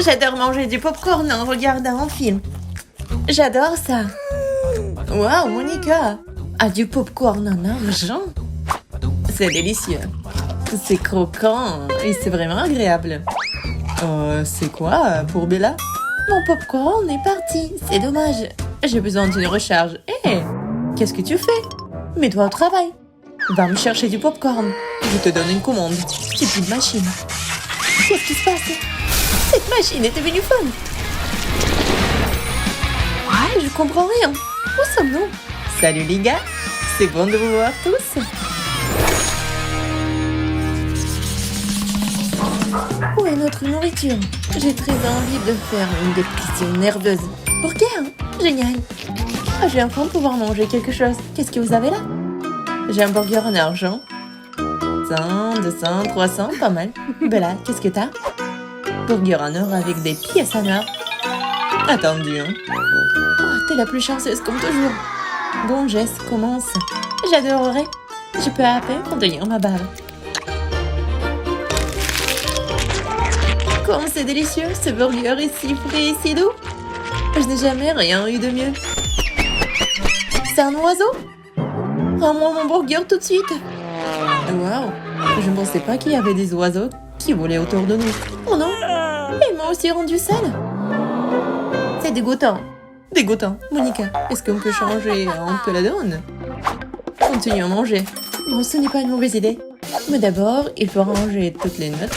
J'adore manger du popcorn en regardant un film. J'adore ça. Waouh, Monica. Ah, du popcorn en argent. C'est délicieux. C'est croquant et c'est vraiment agréable. C'est quoi pour Bella? Mon popcorn est parti. C'est dommage. J'ai besoin d'une recharge. Hé, qu'est-ce que tu fais? Mets-toi au travail. Va me chercher du popcorn. Je te donne une commande. Stupide machine. Qu'est-ce qui se passe? Cette machine est devenue folle. Ouais, je comprends rien. Où sommes-nous? Salut les gars. C'est bon de vous voir tous. Où est notre nourriture? J'ai très envie de faire une dépression nerveuse. Burger, hein? Génial. Ah, j'ai enfin pouvoir manger quelque chose. Qu'est-ce que vous avez là? J'ai un burger en argent. 100, 200, 300, pas mal. Bella, qu'est-ce que t'as? Burger en or avec des pièces en or. Attendu, hein? Oh, t'es la plus chanceuse comme toujours. Bon, Jess, commence. J'adorerais. Je peux à peine contenir ma barre. Comme c'est délicieux, ce burger est si frais et si doux. Je n'ai jamais rien eu de mieux. C'est un oiseau? Rends-moi mon burger tout de suite. Waouh, je ne pensais pas qu'il y avait des oiseaux qui volaient autour de nous. Oh non, il m'a aussi rendu sale. C'est dégoûtant. Dégoûtant. Monica, est-ce qu'on peut changer un peu la donne? Continue à manger. Bon, ce n'est pas une mauvaise idée. Mais d'abord, il faut ranger toutes les notes,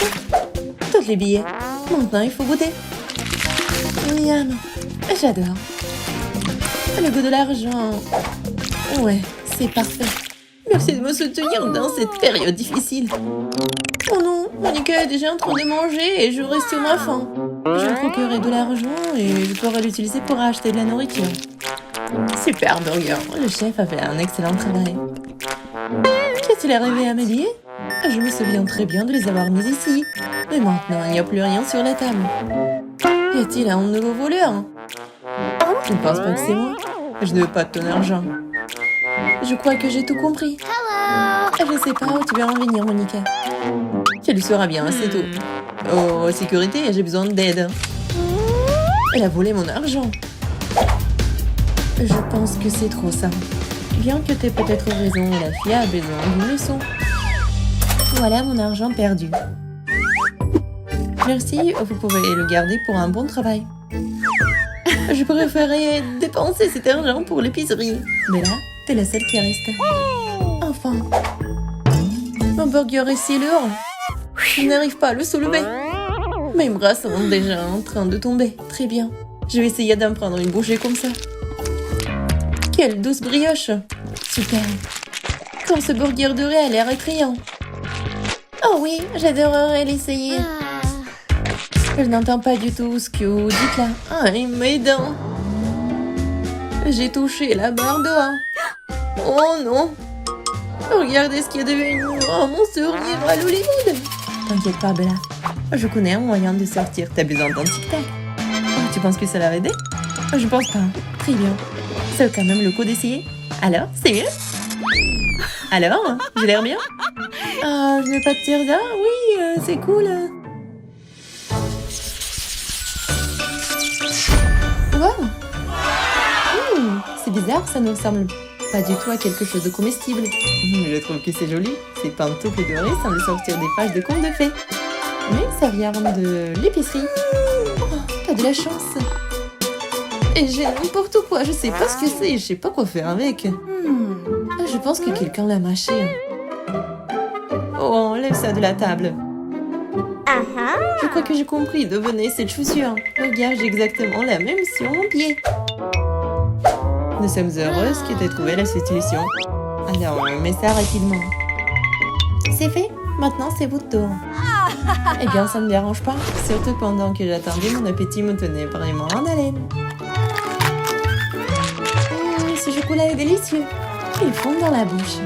tous les billets. Maintenant, il faut goûter. Miam, j'adore. Le goût de l'argent. Ouais, c'est parfait. Merci de me soutenir dans cette période difficile. Oh non, Monica est déjà en train de manger et je reste sur ma faim. Je me procurerai de l'argent et je pourrai l'utiliser pour acheter de la nourriture. Super burger, le chef a fait un excellent travail. Qu'est-il arrivé à mes billets? Je me souviens très bien de les avoir mis ici. Mais maintenant, il n'y a plus rien sur la table. Y a-t-il un nouveau voleur? Je ne pense pas que c'est moi. Je ne veux pas de ton argent. Je crois que j'ai tout compris. Je ne sais pas où tu veux en venir, Monica. Tu le sauras bien assez tôt. Oh, sécurité, j'ai besoin d'aide. Elle a volé mon argent. Je pense que c'est trop ça. Bien que t'aies peut-être raison, la fille a besoin d'une leçon. Voilà mon argent perdu. Merci, vous pouvez le garder pour un bon travail. Je préférerais dépenser cet argent pour l'épicerie. Mais là, t'es la seule qui reste. Enfin. Mon burger est si lourd. Je n'arrive pas à le soulever. Mes bras sont déjà en train de tomber. Très bien. Je vais essayer d'en prendre une bouchée comme ça. Quelle douce brioche. Super. Comme ce burger de riz a l'air attrayant. Oh oui, j'adorerais l'essayer. Je n'entends pas du tout ce que vous dites là. Ah, mes dents. J'ai touché la barre de haut. Oh non. Regardez ce qui est devenu. Oh, mon sourire à l'Hollywood. T'inquiète pas, Bella. Je connais un moyen de sortir. T'as besoin d'un tic-tac. Oh, tu penses que ça va aider? Je pense pas. Très bien. C'est quand même le coup d'essayer. Alors, c'est mieux? Alors, j'ai l'air bien? Ah, je n'ai pas de tir-da? Oui, c'est cool. Wow. C'est bizarre, ça ne ressemble pas du tout à quelque chose de comestible. Je trouve que c'est joli. Ces pantoufles dorées semblent sortir des pages de contes de fées. Mais ça vient de l'épicerie. Oh, t'as de la chance. Et j'ai n'importe quoi, je sais pas ce que c'est, je sais pas quoi faire avec. Je pense que quelqu'un l'a mâché. Oh, enlève ça de la table. Je crois que j'ai compris d'où venait cette chaussure. Regarde, j'ai exactement la même sur mon pied. Nous sommes heureuses que tu aies trouvé la solution. Alors, mets ça rapidement. C'est fait. Maintenant, c'est votre tour. Eh bien, ça ne me dérange pas. Surtout pendant que j'attendais, mon appétit me tenait vraiment en haleine. Ce chocolat est délicieux. Il fond dans la bouche.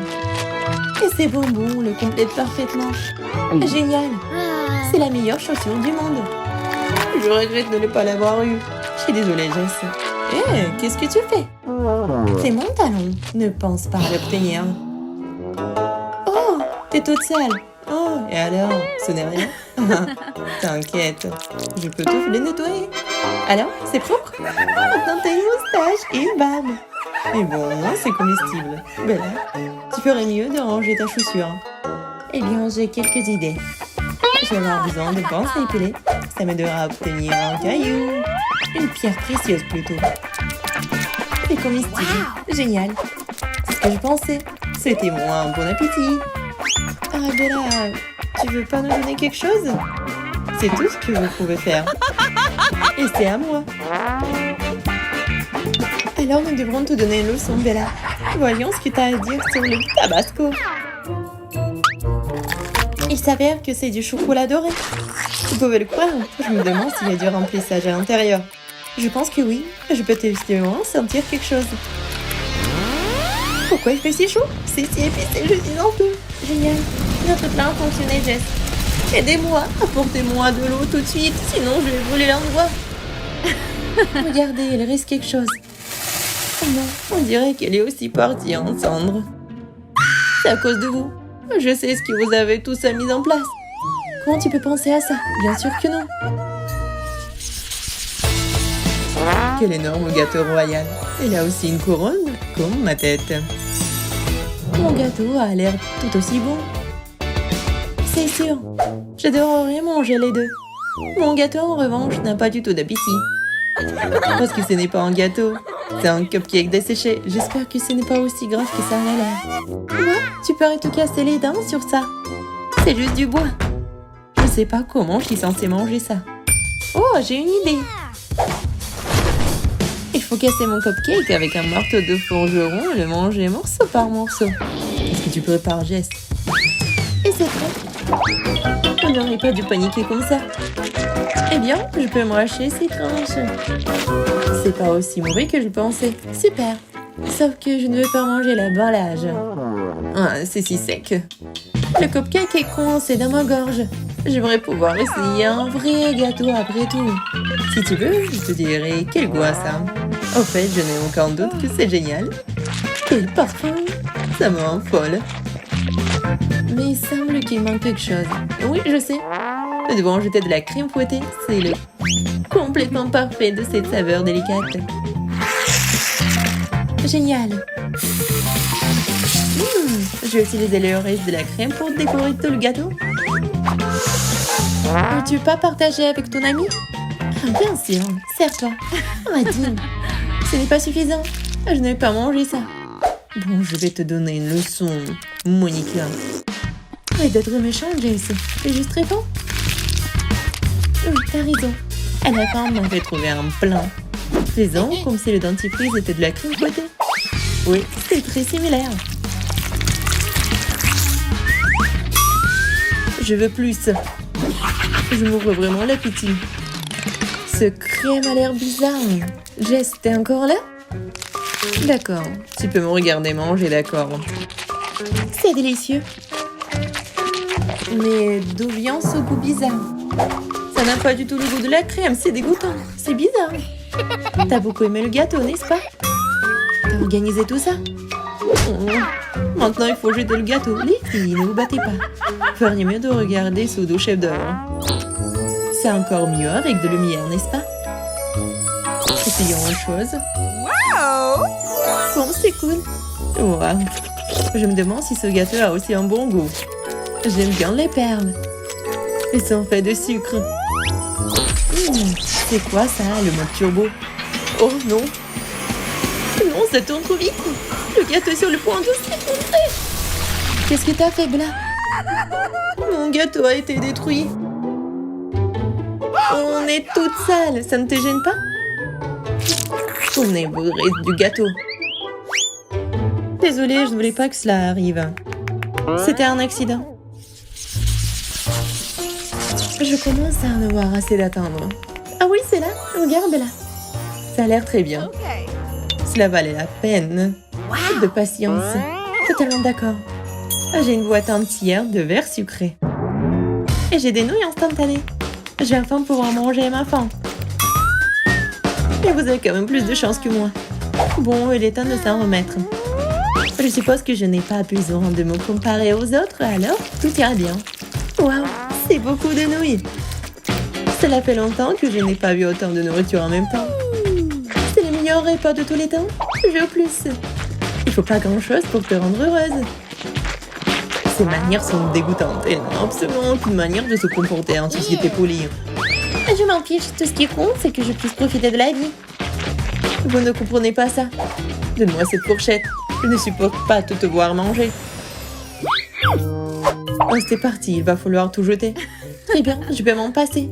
Et ces bonbons le complètent parfaitement. Génial. C'est la meilleure chaussure du monde. Je regrette de ne pas l'avoir eue. Je suis désolée, Jess. Eh, qu'est-ce que tu fais? C'est mon talon. Ne pense pas à l'obtenir. Oh, t'es toute sale. Oh, et alors, ce n'est rien. T'inquiète, je peux tout les nettoyer. Alors, c'est propre? Maintenant t'as une moustache et une barbe. Mais bon, moi c'est comestible. Bella, tu ferais mieux de ranger ta chaussure. Eh bien, j'ai quelques idées. Je vais avoir besoin de pinces à épiler. Ça m'aidera à obtenir un caillou. Une pierre précieuse plutôt. C'est comestible. Génial. C'est ce que je pensais. Souhaitez-moi un bon appétit. Ah Bella, tu veux pas nous donner quelque chose? C'est tout ce que vous pouvez faire. Et c'est à moi. Alors nous devrons te donner une leçon, Bella. Voyons ce que tu as à dire sur le tabasco. Il s'avère que c'est du chocolat doré. Vous pouvez le croire, je me demande s'il y a du remplissage à l'intérieur. Je pense que oui, je peux effectivement sentir quelque chose. Pourquoi il fait si chaud? C'est si épicé, je dis non tout. Génial, notre plan fonctionnait, Jess. Aidez-moi, apportez-moi de l'eau tout de suite, sinon je vais brûler l'endroit. Regardez, il reste quelque chose. Oh non, on dirait qu'elle est aussi partie en cendres. C'est à cause de vous. Je sais ce que vous avez tous mis en place. Comment tu peux penser à ça? Bien sûr que non. Quel énorme gâteau royal. Il a aussi une couronne, comme ma tête. Mon gâteau a l'air tout aussi bon. C'est sûr. J'adorerais manger les deux. Mon gâteau, en revanche, n'a pas du tout d'appétit. Parce que ce n'est pas un gâteau. C'est un cupcake desséché. J'espère que ce n'est pas aussi grave que ça a l'air. Quoi? Tu pourrais te casser les dents sur ça. C'est juste du bois. Je sais pas comment je suis censée manger ça. Oh, j'ai une idée. Il faut casser mon cupcake avec un marteau de forgeron et le manger morceau par morceau. Est-ce que tu prépares, Jess? Et c'est prêt. On n'aurait pas dû paniquer comme ça. Eh bien, je peux me racher ces tranches. C'est pas aussi mauvais que je pensais. Super. Sauf que je ne veux pas manger l'emballage. Ah, c'est si sec. Le cupcake est coincé dans ma gorge. J'aimerais pouvoir essayer un vrai gâteau après tout. Si tu veux, je te dirai quel goût a ça. En fait, je n'ai aucun doute que c'est génial. Quel parfum! Ça me rend folle. Mais il semble qu'il manque quelque chose. Oui, je sais. Nous devons ajouter de la crème fouettée. C'est le complètement parfait de cette saveur délicate. Génial. Je vais utiliser le reste de la crème pour décorer tout le gâteau. Veux-tu pas partager avec ton ami? Bien sûr, sers-toi. Radine, ce n'est pas suffisant. Je ne vais pas manger ça. Bon, je vais te donner une leçon, Monica. Arrête d'être méchant, Jess. C'est juste très bon. Oui, t'as raison. À la fin, on avait trouvé un plan. Faisons comme si le dentifrice était de la crème fouettée. Oui, c'est très similaire. Je veux plus. Je m'ouvre vraiment l'appétit. Ce crème a l'air bizarre. Jess, t'es encore là? D'accord, tu peux me regarder manger, d'accord. C'est délicieux. Mais d'où vient ce goût bizarre? Ça n'a pas du tout le goût de la crème, c'est dégoûtant. C'est bizarre. T'as beaucoup aimé le gâteau, n'est-ce pas? T'as organisé tout ça? Oh. Maintenant, il faut jeter le gâteau. Les filles, ne vous battez pas. Feriez mieux de regarder ce doux chef-d'œuvre. C'est encore mieux avec de lumière, n'est-ce pas? Essayons autre chose. Wow! Bon, c'est cool. Wow. Je me demande si ce gâteau a aussi un bon goût. J'aime bien les perles. Elles sont faites de sucre. C'est quoi ça, le mode turbo? Oh non! Non, ça tourne trop vite! Le gâteau est sur le point de s'effondrer! Qu'est-ce que t'as fait, Bella? Mon gâteau a été détruit. On est toute sale, ça ne te gêne pas? On est bourré du gâteau. Désolée, je ne voulais pas que cela arrive. C'était un accident. Je commence à en avoir assez d'attendre. Ah oui, c'est là. Regarde là. Ça a l'air très bien. Cela valait la peine. De patience. Totalement d'accord. J'ai une boîte entière de verres sucrés. Et j'ai des nouilles instantanées. Je vais enfin pouvoir manger ma faim. Et vous avez quand même plus de chance que moi. Bon, il est temps de s'en remettre. Je suppose que je n'ai pas besoin de me comparer aux autres, alors tout ira bien. Waouh, c'est beaucoup de nouilles. Cela fait longtemps que je n'ai pas vu autant de nourriture en même temps. C'est le meilleur repas de tous les temps. Je veux plus. Il faut pas grand-chose pour te rendre heureuse. Ces manières sont dégoûtantes. Elles n'ont absolument aucune manière de se comporter en société polie. Je m'en fiche. Tout ce qui compte, c'est que je puisse profiter de la vie. Vous ne comprenez pas ça. Donne-moi cette fourchette. Je ne supporte pas de te voir manger. Oh, c'est parti. Il va falloir tout jeter. Très bien, je vais m'en passer.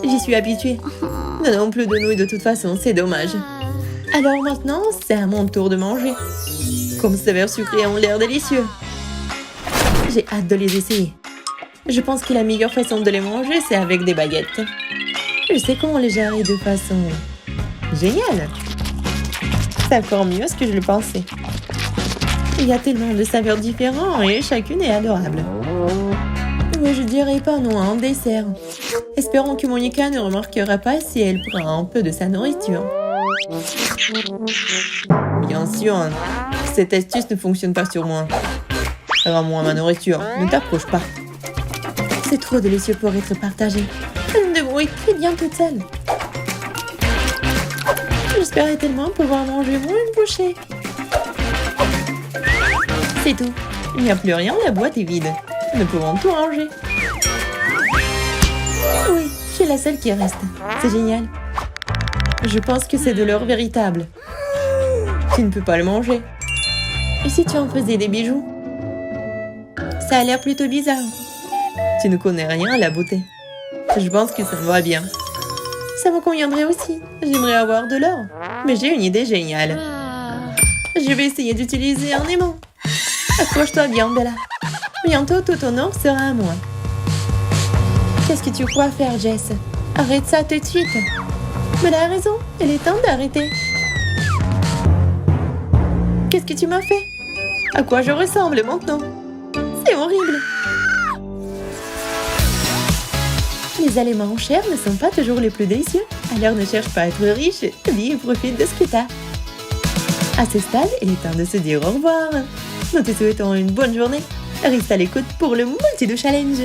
J'y suis habituée. Non, plus de nouilles de toute façon, c'est dommage. Alors maintenant, c'est à mon tour de manger. Comme ces verres sucrés ont l'air délicieux. J'ai hâte de les essayer. Je pense que la meilleure façon de les manger, c'est avec des baguettes. Je sais comment les gérer de façon géniale. C'est encore mieux ce que je le pensais. Il y a tellement de saveurs différentes et chacune est adorable. Mais je dirais pas non à un dessert. Espérons que Monica ne remarquera pas si elle prend un peu de sa nourriture. Bien sûr, cette astuce ne fonctionne pas sur moi. Rends-moi ma nourriture, ne t'approche pas. C'est trop délicieux pour être partagé. Je me débrouille très bien toute seule. J'espérais tellement pouvoir manger moins une bouchée. C'est tout. Il n'y a plus rien, la boîte est vide. Nous pouvons tout ranger. Oui, je suis la seule qui reste. C'est génial. Je pense que c'est de l'or véritable. Tu ne peux pas le manger. Et si tu en faisais des bijoux? Ça a l'air plutôt bizarre. Tu ne connais rien à la beauté. Je pense que ça me va bien. Ça me conviendrait aussi. J'aimerais avoir de l'or. Mais j'ai une idée géniale. Je vais essayer d'utiliser un aimant. Accroche-toi bien, Bella. Bientôt, tout ton or sera à moi. Qu'est-ce que tu crois faire, Jess? Arrête ça tout de suite. Bella a raison. Il est temps d'arrêter. Qu'est-ce que tu m'as fait? À quoi je ressemble maintenant? C'est horrible. Les aliments en chair ne sont pas toujours les plus délicieux. Alors ne cherche pas à être riche, vis et profite de ce que t'as. À ce stade, il est temps de se dire au revoir. Nous te souhaitons une bonne journée. Reste à l'écoute pour le multi de challenge.